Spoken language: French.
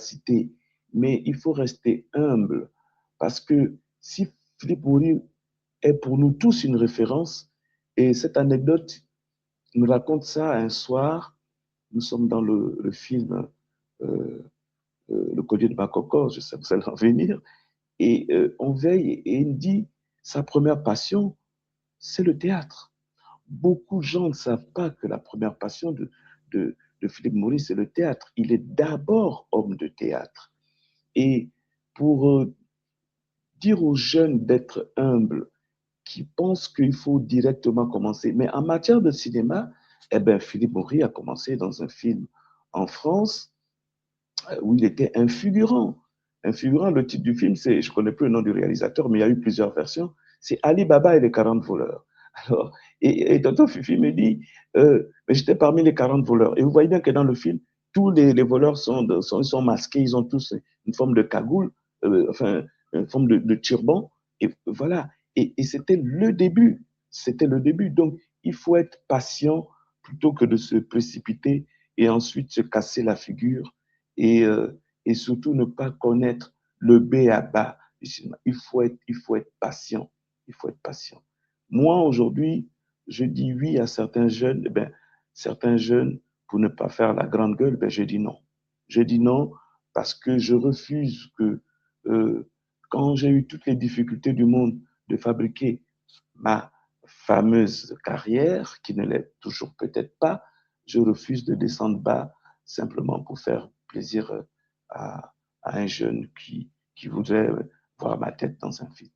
citer, mais il faut rester humble parce que si Philippe Moury est pour nous tous une référence, et cette anecdote nous raconte ça un soir, nous sommes dans le film euh, Le collier de Makoko, je sais que vous allez en venir, et on veille et il dit sa première passion, c'est le théâtre. Beaucoup de gens ne savent pas que la première passion de Philippe Moury, c'est le théâtre. Il est d'abord homme de théâtre. Et pour dire aux jeunes d'être humbles, qui pensent qu'il faut directement commencer, mais en matière de cinéma, eh ben, Philippe Moury a commencé dans un film en France où il était un figurant. Un figurant, le titre du film, c'est, je ne connais plus le nom du réalisateur, mais il y a eu plusieurs versions, c'est Ali Baba et les 40 voleurs. Alors, et tonton Fifi me dit, mais j'étais parmi les 40 voleurs. Et vous voyez bien que dans le film, tous les voleurs sont masqués, ils ont tous une forme de cagoule, enfin, une forme de turban. Et voilà. Et c'était le début. C'était le début. Donc, il faut être patient plutôt que de se précipiter et ensuite se casser la figure et, et surtout ne pas connaître le B à bas du cinéma. Il faut être patient. Il faut être patient. Moi, aujourd'hui, je dis oui à certains jeunes. Eh ben, certains jeunes, pour ne pas faire la grande gueule, ben, je dis non. Je dis non parce que je refuse que, quand j'ai eu toutes les difficultés du monde de fabriquer ma fameuse carrière, qui ne l'est toujours peut-être pas, je refuse de descendre bas simplement pour faire plaisir à un jeune qui voudrait voir ma tête dans un film.